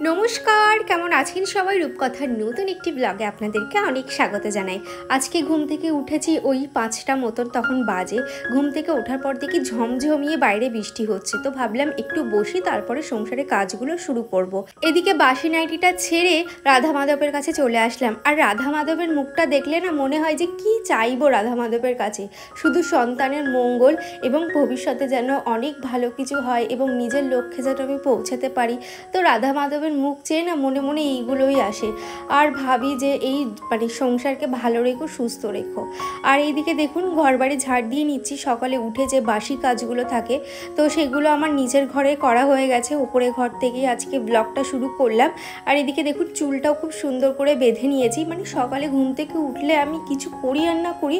নমস্কার, কেমন আছেন সবাই? রূপকথার নতুন একটি ব্লগে আপনাদেরকে অনেক স্বাগত জানাই। আজকে ঘুম থেকে উঠেছি ওই 5টা মতন তখন বাজে। ঘুম থেকে ওঠার পর দেখি ঝমঝমিয়ে বাইরে বৃষ্টি হচ্ছে, তো ভাবলাম একটু বসি, তারপরে সংসারে কাজগুলো শুরু করব। এদিকে বাসি নাইটিটা ছেড়ে রাধা মাধবের কাছে চলে আসলাম। আর রাধা মাধবের মুখটা দেখলে না মনে হয় যে কি চাইবো রাধা মাধবের কাছে, শুধু সন্তানের মঙ্গল এবং ভবিষ্যতে যেন অনেক ভালো কিছু হয় এবং নিজের লক্ষ্যে যেন আমি পৌঁছাতে পারি। তো রাধা মাধবের মুখ চেয়ে না মনে মনে এইগুলোই আসে, আর ভাবি যে এই সংসারকে ভালো রেখো, সুস্থ রেখো। আর এইদিকে দেখুন ঘরবাড়ি ঝাড় দিয়ে নিচ্ছি। সকালে উঠে যে বাসি কাজগুলো থাকে তো সেগুলো আমার নিজের ঘরে করা হয়ে গেছে, উপরে ঘর থেকেই আজকে ব্লগটা শুরু করলাম। আর এদিকে দেখুন চুলটাও খুব সুন্দর করে বেঁধে নিয়েছি। সকালে ঘুম থেকে উঠলে আমি কিছু করি আর না করি,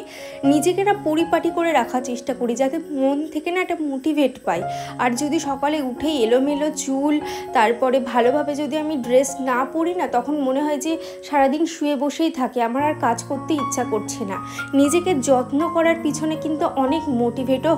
নিজেকে না পরিপাটি করে রাখার চেষ্টা করি, যাতে মন থেকে না একটা মোটিভেট পাই। আর যদি সকালে উঠে এলোমেলো চুল, তারপরে ভালোভাবে যদি আমি ড্রেস না পরি না, তখন মনে হয় যে সারাদিন শুয়ে বসেই থাকে, আমার আর কাজ করতে ইচ্ছা করছে না। নিজেকে যত্ন করার পিছনে কিন্তু অনেক মোটিভেটও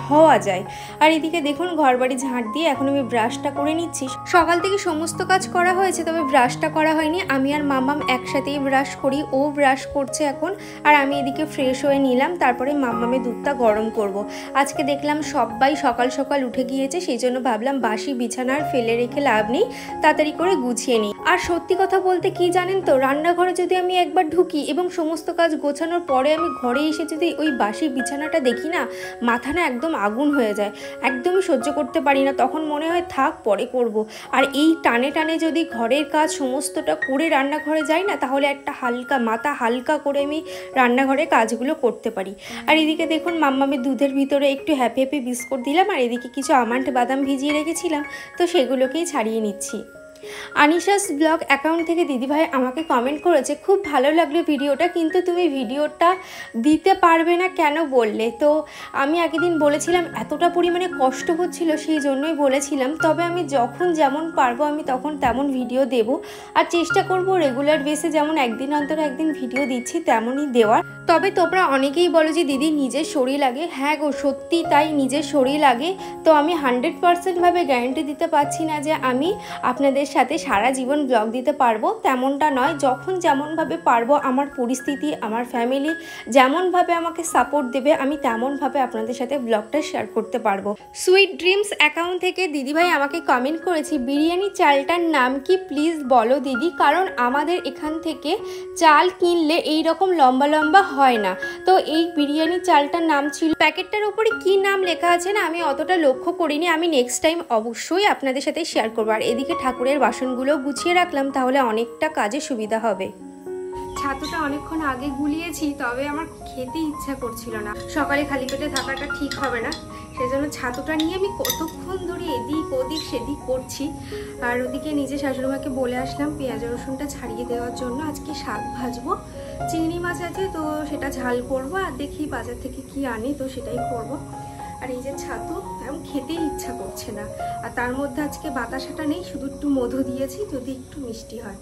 হওয়া যায়। আর এদিকে দেখুন ঘরবাড়ি ঝাঁট দিয়ে এখন আমি ব্রাশটা করে নিচ্ছি। সকাল থেকে সমস্ত কাজ করা হয়েছে, তবে ব্রাশটা করা হয়নি। আমি আর মাম্মাম একসাথেই ব্রাশ করি, ও ব্রাশ করছে এখন, আর আমি এদিকে ফ্রেশ হয়ে নিলাম। তারপরে মাম্মামের দুধটা গরম করব। আজকে দেখলাম সবাই সকাল সকাল উঠে গিয়েছে, সেই জন্য ভাবলাম বাসি বিছানা আর ফেলে রেখে লাভ নেই, তাড়াতাড়ি করে গুছিয়ে নিই। আর সত্যি কথা বলতে কি জানেন তো, রান্নাঘরে যদি আমি একবার ঢুকি এবং সমস্ত কাজ গোছানোর পরে আমি ঘরে এসে যদি ওই বাসি বিছানাটা দেখি না, মাথা না একদম আগুন হয়ে যায়, একদমই সহ্য করতে পারি না। তখন মনে হয় থাক পরে করব। আর এই টানে টানে যদি ঘরের কাজ সমস্তটা করে রান্নাঘরে যাই না, তাহলে একটা মাথা হালকা করে আমি রান্নাঘরে কাজগুলো করতে পারি। আর এদিকে দেখুন মাম্মামের দুধের ভিতরে একটু হ্যাপি হ্যাপি বিস্কুট দিলাম, আর এদিকে কিছু আমন্ড বাদাম ভিজিয়ে রেখেছিলাম, তো সেগুলোকেই ছাড়িয়ে নিচ্ছি। আনিশাস ব্লগ অ্যাকাউন্ট থেকে দিদিভাই আমাকে কমেন্ট করেছে, খুব ভালো লাগলো ভিডিওটা, কিন্তু তুমি ভিডিওটা দিতে পারবে না কেন বললে? তো আমি একদিন বলেছিলাম এতটা পরিমাণে কষ্ট হচ্ছিল, সেই জন্যই বলেছিলাম। তবে আমি যখন যেমন পারবো আমি তখন তেমন ভিডিও দেব, আর চেষ্টা করব রেগুলার বেসে যেমন একদিন অন্তর একদিন ভিডিও দিচ্ছি তেমনই দেওয়ার। তবে তোমরা অনেকেই বলো যে দিদি নিজের শরীর লাগে। হ্যাঁ গো, সত্যি তাই, নিজের শরীর লাগে। তো আমি 100% ভাবে গ্যারান্টি দিতে পারছি না যে আমি আপনাদের সাথে সারা জীবন ব্লগ দিতে পারবো, তেমনটা নয়। যখন যেমনভাবে পারবো, আমার পরিস্থিতি, আমার ফ্যামিলি যেমনভাবে আমাকে সাপোর্ট দেবে, আমি তেমনভাবে আপনাদের সাথে ব্লগটা শেয়ার করতে পারবো। সুইট ড্রিমস অ্যাকাউন্ট থেকে দিদিভাই আমাকে কমেন্ট করেছি, বিরিয়ানি চালটার নাম কি প্লিজ বলো দিদি, কারণ আমাদের এখান থেকে চাল কিনলে এই রকম লম্বা লম্বা হয় না। তো এই বিরিয়ানি চালটার নাম ছিল, প্যাকেটটার উপরে কি নাম লেখা আছে না আমি অতটা লক্ষ্য করিনি, আমি নেক্সট টাইম অবশ্যই আপনাদের সাথে শেয়ার করবো। আর এদিকে ঠাকুরের বাসনগুলো গুছিয়ে রাখলাম, তাহলে অনেকটা কাজে সুবিধা হবে। ছাতুটা অনেকক্ষণ আগে গুলিয়েছি, তবে আমার খেতে ইচ্ছা করছিল না, সকালে খালি পেটে থাকাটা ঠিক হবে না, সেজন্য ছাতুটা নিয়ে আমি কতক্ষণ ধরে এদিক ওদিক সেদিক করছি। আর ওদিকে নিজে শাশুড়িমাকে বলে আসলাম পেঁয়াজ রসুনটা ছাড়িয়ে দেওয়ার জন্য। আজকে শাক ভাজবো, চিংড়ি মাছ আছে তো সেটা ঝাল করবো, আর দেখি বাজার থেকে কি আনি তো সেটাই করবো। আর এই যে ছাতু এখন খেতেই ইচ্ছা করছে না, আর তার মধ্যে আজকে বাতাসাটা নেই, শুধু একটু মধু দিয়েছি, যদি একটু মিষ্টি হয়।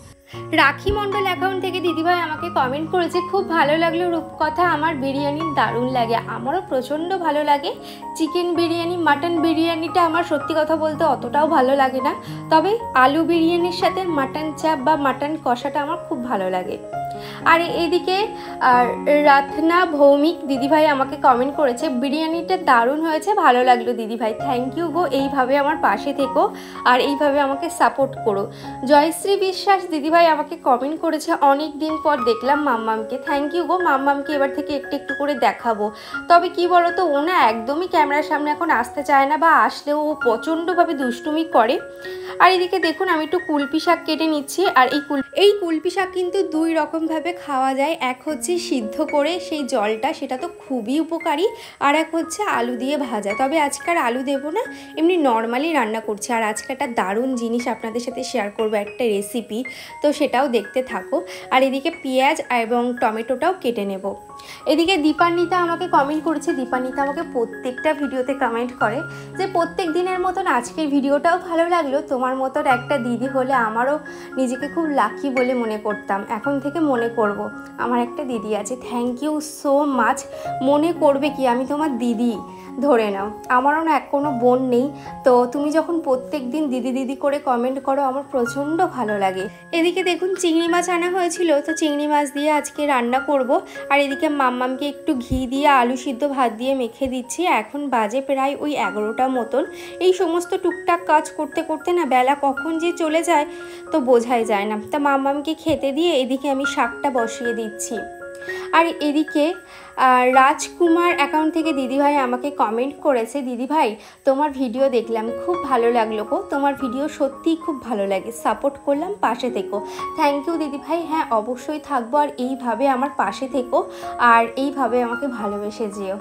রাখি মণ্ডল অ্যাকাউন্ট থেকে দিদিভাই আমাকে কমেন্ট করেছে, খুব ভালো লাগলো রূপকথা, আমার বিরিয়ানি দারুণ লাগে। আমারও প্রচণ্ড ভালো লাগে চিকেন বিরিয়ানি। মাটন বিরিয়ানিটা আমার সত্যি কথা বলতে অতটাও ভালো লাগে না, তবে আলু বিরিয়ানির সাথে মাটন চাপ বা মাটন কষাটা আমার খুব ভালো লাগে। আর এদিকে রাধনা ভৌমিক দিদিভাই আমাকে কমেন্ট করেছে, বিরিয়ানিটা দারুণ হয়েছে, ভালো লাগলো দিদিভাই, থ্যাংক ইউ গো, এইভাবে আমার পাশে থেকো আর এইভাবে আমাকে সাপোর্ট করো। জয়শ্রী বিশ্বাস দিদিভাই আমাকে কমেন্ট করেছে, অনেক দিন পর দেখলাম মাম্মামকে, থ্যাংক ইউ গো, মাম্মামকে এবার থেকে একটু একটু করে দেখাবো। তবে কি বলো তো, ও না একদমই ক্যামেরার সামনে এখন আসতে চায় না, বা আসলেও ও প্রচণ্ডভাবে দুষ্টুমি করে। আর এদিকে দেখুন আমি একটু কুলপি শাক কেটে নিচ্ছি। আর এই কুলপি শাক কিন্তু দুই রকমভাবে খাওয়া যায়, এক হচ্ছে সিদ্ধ করে সেই জলটা, সেটা তো খুবই উপকারী, আর এক হচ্ছে আলু দিয়ে ভাজা। তবে আজকাল আলু দেবো না, এমনি নর্মালি রান্না করছি। আর আজকে একটা দারুণ জিনিস আপনাদের সাথে শেয়ার করবো, একটা রেসিপি, তো সেটাও দেখতে থাকো। আর এদিকে পেঁয়াজ এবং টমেটোটাও কেটে নেব। এদিকে দীপান্বিতা আমাকে কমেন্ট করেছে। দীপান্বিতা আমাকে প্রত্যেকটা ভিডিওতে কমেন্ট করে যে প্রত্যেক দিনের মতন আজকের ভিডিওটাও ভালো লাগলো, তোমার মতন একটা দিদি হলে আমারও নিজেকে খুব লাকি বলে মনে করতাম, এখন থেকে মনে করব আমার একটা দিদি আছে। Thank you so much. মনে করবে কি, আমি তোমার দিদি ধরে নাও, আমারও না কোনো বোন নেই, তো তুমি যখন প্রত্যেক দিন দিদি দিদি করে কমেন্ট করো আমার প্রচণ্ড ভালো লাগে। এদিকে দেখুন চিংড়ি মাছ আনা হয়েছিল, তো চিংড়ি মাছ দিয়ে আজকে রান্না করব। আর এদিকে মাম্মামকে একটু ঘি দিয়ে আলু সিদ্ধ ভাত দিয়ে মেখে দিচ্ছি। এখন বাজে প্রায় ওই 11টা মতন। এই সমস্ত টুকটাক কাজ করতে করতে না বেলা কখন যে চলে যায় তো বোঝাই যায় না। তা মাম্মামকে খেতে দিয়ে এদিকে আমি শাকটা বসিয়ে দিচ্ছি। আর এদিকে রাজকুমার অ্যাকাউন্ট থেকে দিদিভাই আমাকে কমেন্ট করেছে, দিদিভাই তোমার ভিডিও দেখলাম, খুব ভালো লাগলো গো, তোমার ভিডিও সত্যিই খুব ভালো লাগে, সাপোর্ট করলাম, পাশে থেকো। থ্যাংক ইউ দিদিভাই। হ্যাঁ অবশ্যই থাকবো, আর এইভাবে আমার পাশে থেকো আর এইভাবে আমাকে ভালোবেসে যেও।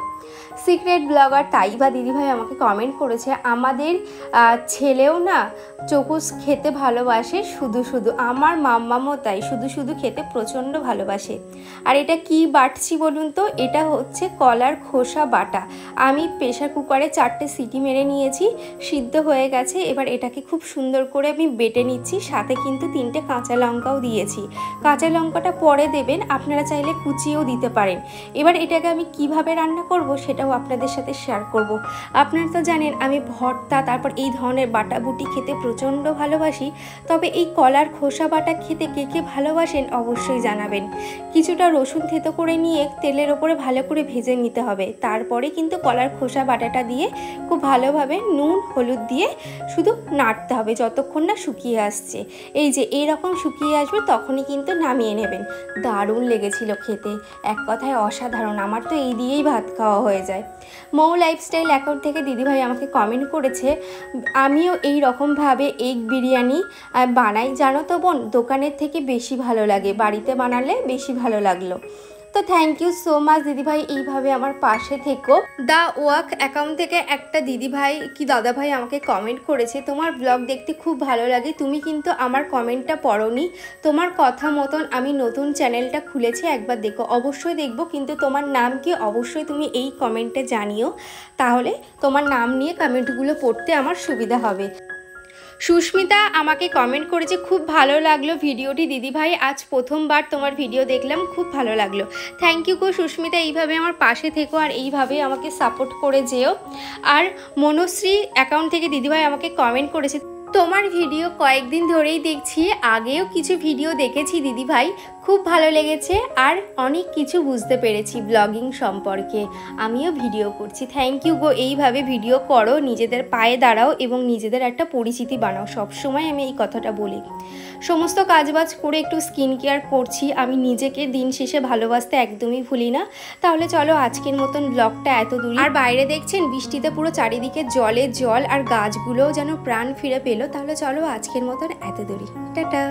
সিক্রেট ব্লগার তাইবা দিদিভাই আমাকে কমেন্ট করেছে, আমাদের ছেলেও না চকুস খেতে ভালোবাসে, শুধু শুধু আমার মাম্মামও তাই, শুধু শুধু খেতে প্রচণ্ড ভালোবাসে। আর এটা কি বাটছি বলুন তো, এটা হচ্ছে কলার খোসা বাটা। আমি প্রেশার কুকারে 4টে সিটি মেরে নিয়েছি, সিদ্ধ হয়ে গেছে। এবার এটাকে খুব সুন্দর করে আমি বেটে নিচ্ছি, সাথে কিন্তু 3টে কাঁচা লঙ্কাও দিয়েছি। কাঁচা লঙ্কাটা পরে দেবেন, আপনারা চাইলে কুচিয়েও দিতে পারেন। এবার এটাকে আমি কিভাবে রান্না করব সেটাও আপনাদের সাথে শেয়ার করব। আপনারা তো জানেন আমি ভর্তা তারপর এই ধরনের বাটা বুটি খেতে প্রচণ্ড ভালোবাসি, তবে এই কলার খোসা বাটা খেতে কে কে ভালোবাসেন অবশ্যই জানাবেন। কিছুটা রসুন থেতো করে নিয়ে তেলের ওপরে ভালো করে ভেজে নিতে হবে, তারপরে কিন্তু কলার খোসা বাটাটা দিয়ে খুব ভালোভাবে নুন হলুদ দিয়ে শুধু নাড়তে হবে যতক্ষণ না শুকিয়ে আসছে। এই যে এইরকম শুকিয়ে আসবে তখনই কিন্তু নামিয়ে নেবেন। দারুণ লেগেছিল খেতে, এক কথায় অসাধারণ। আমার তো এই দিয়েই ভাত খাওয়া হয়ে যায়। মৌ লাইফস্টাইল অ্যাকাউন্ট থেকে দিদিভাই আমাকে কমেন্ট করেছে, আমিও এই রকমভাবে এগ বিরিয়ানি বানাই, জানো তো বোন, দোকানের থেকে বেশি ভালো লাগে, বাড়িতে বানালে বেশি ভালো লাগলো। তো থ্যাংক ইউ সো মাচ দিদিভাই, এইভাবে আমার পাশে থেকো। দ্য ওয়াক অ্যাকাউন্ট থেকে একটা দিদিভাই কি দাদাভাই আমাকে কমেন্ট করেছে, তোমার ব্লগ দেখতে খুব ভালো লাগে, তুমি কিন্তু আমার কমেন্টটা পড়োনি, তোমার কথা মতন আমি নতুন চ্যানেলটা খুলেছি, একবার দেখো। অবশ্যই দেখবো, কিন্তু তোমার নাম কি অবশ্যই তুমি এই কমেন্টে জানিও, তাহলে তোমার নাম নিয়ে কমেন্টগুলো পড়তে আমার সুবিধা হবে। সুস্মিতা আমাকে কমেন্ট করেছে, খুব ভালো লাগলো ভিডিওটি দিদিভাই, আজ প্রথমবার তোমার ভিডিও দেখলাম, খুব ভালো লাগলো। থ্যাংক ইউ গো সুস্মিতা, এইভাবে আমার পাশে থেকো আর এইভাবে আমাকে সাপোর্ট করে যেও। আর মনশ্রী অ্যাকাউন্ট থেকে দিদিভাই আমাকে কমেন্ট করেছে, তোমার ভিডিও কয়েকদিন ধরেই দেখছি, আগেও কিছু ভিডিও দেখেছি দিদিভাই, খুব ভালো লেগেছে আর অনেক কিছু বুঝতে পেরেছি ব্লগিং সম্পর্কে, আমিও ভিডিও করছি। থ্যাংক ইউ গো, এইভাবে ভিডিও করো, নিজেদের পায়ে দাঁড়াও এবং নিজেদের একটা পরিচিতি বানাও, সবসময় আমি এই কথাটা বলি। সমস্ত কাজবাজ করে একটু স্কিন কেয়ার করছি, আমি নিজেকে দিন শেষে ভালোবাসতে একদমই ভুলি না। তাহলে চলো আজকের মতন ব্লগটা এত দূর। আর বাইরে দেখছেন বৃষ্টিতে পুরো চারিদিকে জলে জল, আর গাছগুলোও যেন প্রাণ ফিরে পেলো। তাহলে চলো আজকের মতন এত দূরই, টাটা।